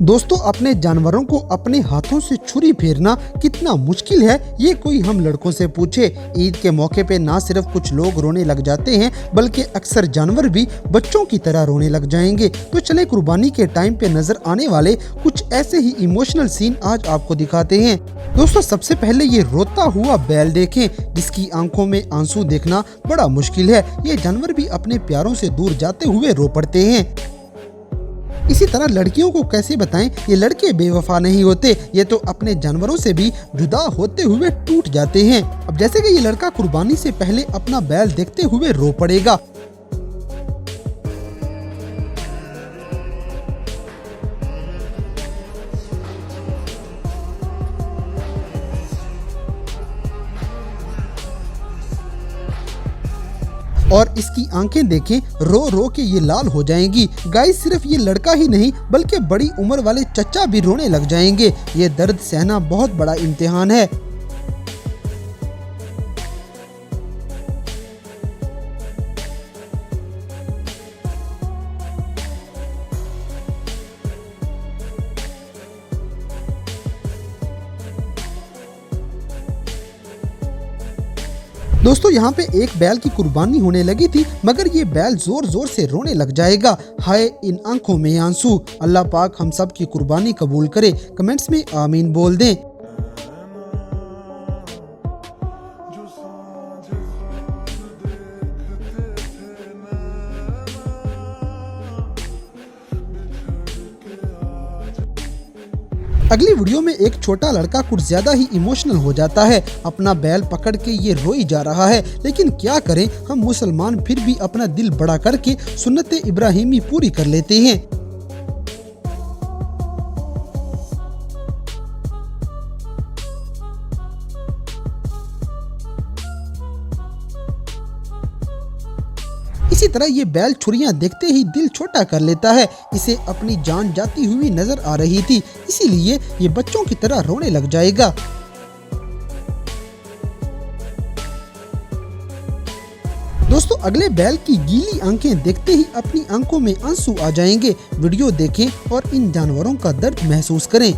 दोस्तों, अपने जानवरों को अपने हाथों से छुरी फेरना कितना मुश्किल है, ये कोई हम लड़कों से पूछे। ईद के मौके पे ना सिर्फ कुछ लोग रोने लग जाते हैं, बल्कि अक्सर जानवर भी बच्चों की तरह रोने लग जाएंगे। तो चले कुर्बानी के टाइम पे नजर आने वाले कुछ ऐसे ही इमोशनल सीन आज आपको दिखाते हैं। दोस्तों, सबसे पहले ये रोता हुआ बैल देखें, जिसकी आंखों में आंसू देखना बड़ा मुश्किल है। ये जानवर भी अपने प्यारों से दूर जाते हुए रो पड़ते हैं। इसी तरह लड़कियों को कैसे बताएं, ये लड़के बेवफा नहीं होते, ये तो अपने जानवरों से भी जुदा होते हुए टूट जाते हैं। अब जैसे कि ये लड़का कुर्बानी से पहले अपना बैल देखते हुए रो पड़ेगा। और इसकी आंखें देखें, रो रो के ये लाल हो जाएंगी। गाइस, सिर्फ ये लड़का ही नहीं बल्कि बड़ी उम्र वाले चचा भी रोने लग जाएंगे। ये दर्द सहना बहुत बड़ा इम्तिहान है। दोस्तों, यहाँ पे एक बैल की कुर्बानी होने लगी थी, मगर ये बैल जोर जोर से रोने लग जाएगा। हाय इन आंखों में आंसू। अल्लाह पाक हम सब की कुर्बानी कबूल करे। कमेंट्स में आमीन बोल दें। अगली वीडियो में एक छोटा लड़का कुछ ज्यादा ही इमोशनल हो जाता है। अपना बैल पकड़ के ये रोई जा रहा है, लेकिन क्या करें, हम मुसलमान फिर भी अपना दिल बड़ा करके सुन्नत इब्राहिमी पूरी कर लेते हैं। इसी तरह ये बैल छुरियां देखते ही दिल छोटा कर लेता है। इसे अपनी जान जाती हुई नजर आ रही थी, इसीलिए ये बच्चों की तरह रोने लग जाएगा। दोस्तों, अगले बैल की गीली आंखें देखते ही अपनी आंखों में आंसू आ जाएंगे। वीडियो देखें और इन जानवरों का दर्द महसूस करें।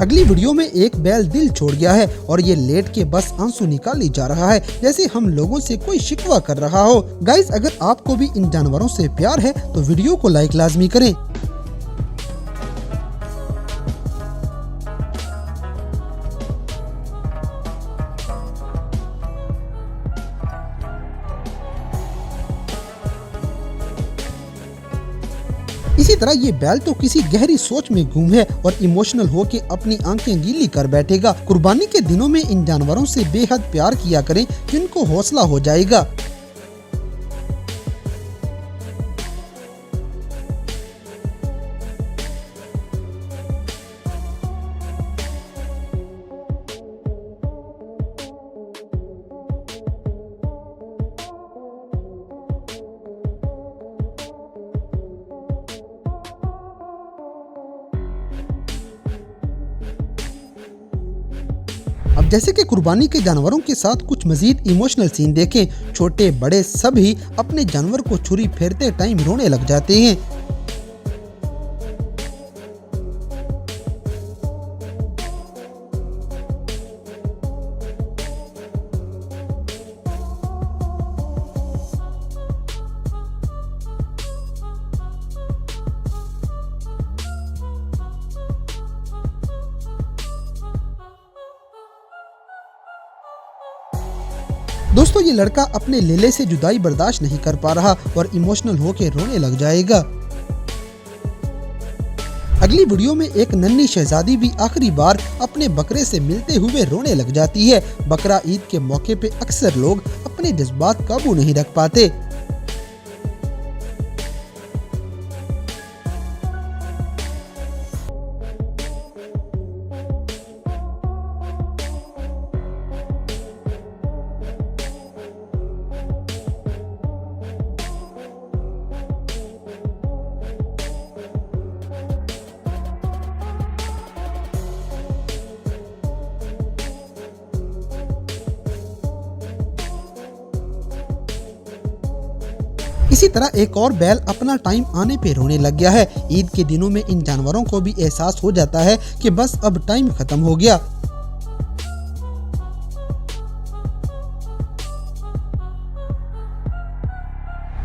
अगली वीडियो में एक बैल दिल छोड़ गया है और ये लेट के बस आंसू निकाली जा रहा है, जैसे हम लोगों से कोई शिकवा कर रहा हो। गाइस, अगर आपको भी इन जानवरों से प्यार है तो वीडियो को लाइक लाजमी करें। इसी तरह ये बैल तो किसी गहरी सोच में गुम है और इमोशनल होके अपनी आंखें गीली कर बैठेगा। कुर्बानी के दिनों में इन जानवरों से बेहद प्यार किया करें, जिनको हौसला हो जाएगा। अब जैसे कि कुर्बानी के जानवरों के साथ कुछ मजीद इमोशनल सीन देखें। छोटे बड़े सभी अपने जानवर को छुरी फेरते टाइम रोने लग जाते हैं। दोस्तों, ये लड़का अपने लेले से जुदाई बर्दाश्त नहीं कर पा रहा और इमोशनल होके रोने लग जाएगा। अगली वीडियो में एक नन्ही शहजादी भी आखिरी बार अपने बकरे से मिलते हुए रोने लग जाती है। बकरा ईद के मौके पे अक्सर लोग अपने जज्बात काबू नहीं रख पाते। इसी तरह एक और बैल अपना टाइम आने पे रोने लग गया है। ईद के दिनों में इन जानवरों को भी एहसास हो जाता है कि बस अब टाइम खत्म हो गया।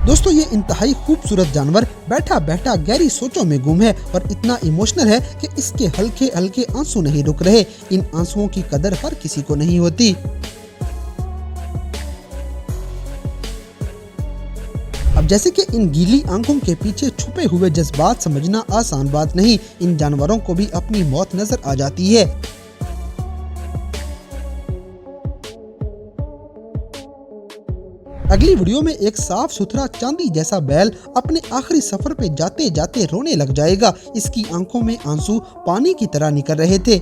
दोस्तों ये इंतहाई खूबसूरत जानवर बैठा बैठा गहरी सोचों में गुम है और इतना इमोशनल है कि इसके हल्के हल्के आंसू नहीं रुक रहे। इन आंसुओं की कदर हर किसी को नहीं होती। अब जैसे कि इन गीली आंखों के पीछे छुपे हुए जज्बात समझना आसान बात नहीं। इन जानवरों को भी अपनी मौत नजर आ जाती है। अगली वीडियो में एक साफ सुथरा चांदी जैसा बैल अपने आखिरी सफर पे जाते जाते रोने लग जाएगा। इसकी आंखों में आंसू पानी की तरह निकल रहे थे।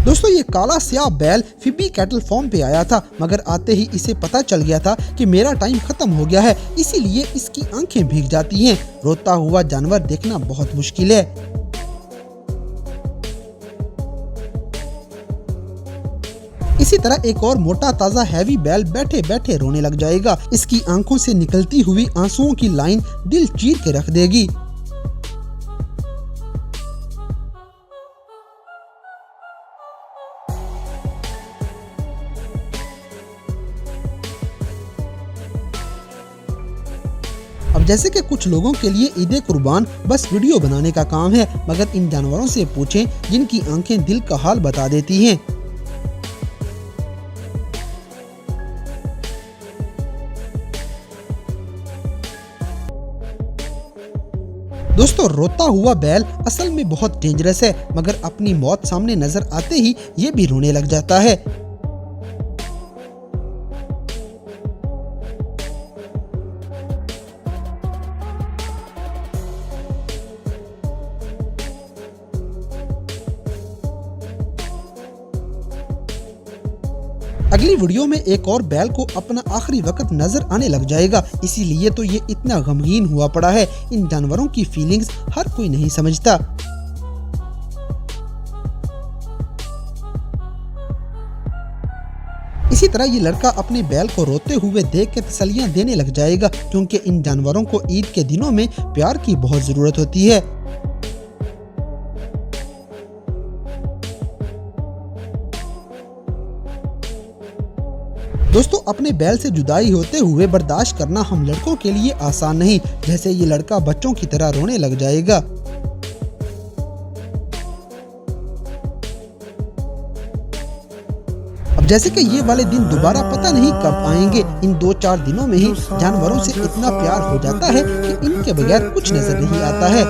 दोस्तों ये काला स्याह बैल फिबी कैटल फार्म पे आया था, मगर आते ही इसे पता चल गया था कि मेरा टाइम खत्म हो गया है, इसीलिए इसकी आंखें भीग जाती हैं। रोता हुआ जानवर देखना बहुत मुश्किल है। इसी तरह एक और मोटा ताजा हैवी बैल बैठे बैठे रोने लग जाएगा। इसकी आंखों से निकलती हुई आंसुओं की लाइन दिल चीर के रख देगी। अब जैसे कि कुछ लोगों के लिए ईद कुर्बान बस वीडियो बनाने का काम है, मगर इन जानवरों से पूछें जिनकी आंखें दिल का हाल बता देती हैं। दोस्तों रोता हुआ बैल असल में बहुत डेंजरस है, मगर अपनी मौत सामने नजर आते ही ये भी रोने लग जाता है। अगली वीडियो में एक और बैल को अपना आखिरी वक्त नजर आने लग जाएगा, इसीलिए तो ये इतना गमगीन हुआ पड़ा है। इन जानवरों की फीलिंग्स हर कोई नहीं समझता। इसी तरह ये लड़का अपने बैल को रोते हुए देख के तसल्लियां देने लग जाएगा, क्योंकि इन जानवरों को ईद के दिनों में प्यार की बहुत जरूरत होती है। दोस्तों अपने बैल से जुदाई होते हुए बर्दाश्त करना हम लड़कों के लिए आसान नहीं। जैसे ये लड़का बच्चों की तरह रोने लग जाएगा। अब जैसे कि ये वाले दिन दोबारा पता नहीं कब आएंगे। इन 2-4 दिनों में ही जानवरों से इतना प्यार हो जाता है कि इनके बगैर कुछ नजर नहीं आता है।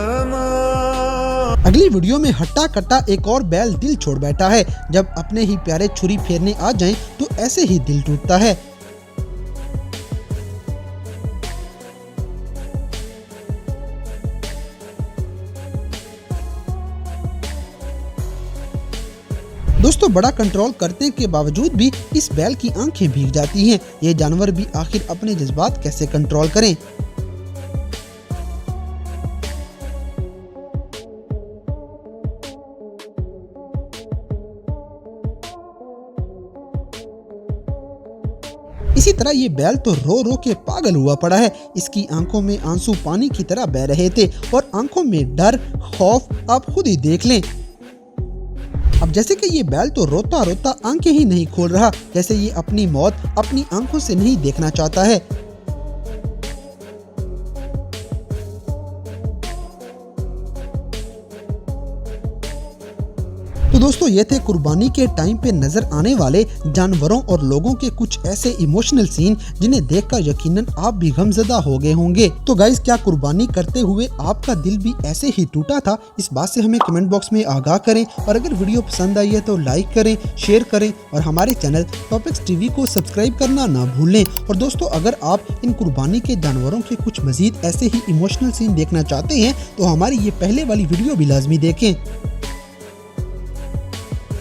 अगली वीडियो में हट्टा कट्टा एक और बैल दिल छोड़ बैठा है। जब अपने ही प्यारे छुरी फेरने आ जाएं तो ऐसे ही दिल टूटता है। दोस्तों बड़ा कंट्रोल करने के बावजूद भी इस बैल की आंखें भीग जाती हैं। ये जानवर भी आखिर अपने जज्बात कैसे कंट्रोल करें। इसी तरह ये बैल तो रो रो के पागल हुआ पड़ा है। इसकी आंखों में आंसू पानी की तरह बह रहे थे और आंखों में डर खौफ आप खुद ही देख लें। अब जैसे कि ये बैल तो रोता रोता आंखें ही नहीं खोल रहा, जैसे ये अपनी मौत अपनी आंखों से नहीं देखना चाहता है। तो दोस्तों ये थे कुर्बानी के टाइम पे नजर आने वाले जानवरों और लोगों के कुछ ऐसे इमोशनल सीन जिन्हें देखकर यकीनन आप भी गमज़दा हो गए होंगे। तो गाइस क्या कुर्बानी करते हुए आपका दिल भी ऐसे ही टूटा था? इस बात से हमें कमेंट बॉक्स में आगाह करें और अगर वीडियो पसंद आई है तो लाइक करें, शेयर करें और हमारे चैनल टॉपिक्स टीवी को सब्सक्राइब करना ना भूलें। और दोस्तों अगर आप इन कुर्बानी के जानवरों के कुछ मजीद ऐसे ही इमोशनल सीन देखना चाहते हैं तो हमारी ये पहले वाली वीडियो भी लाजमी देखें।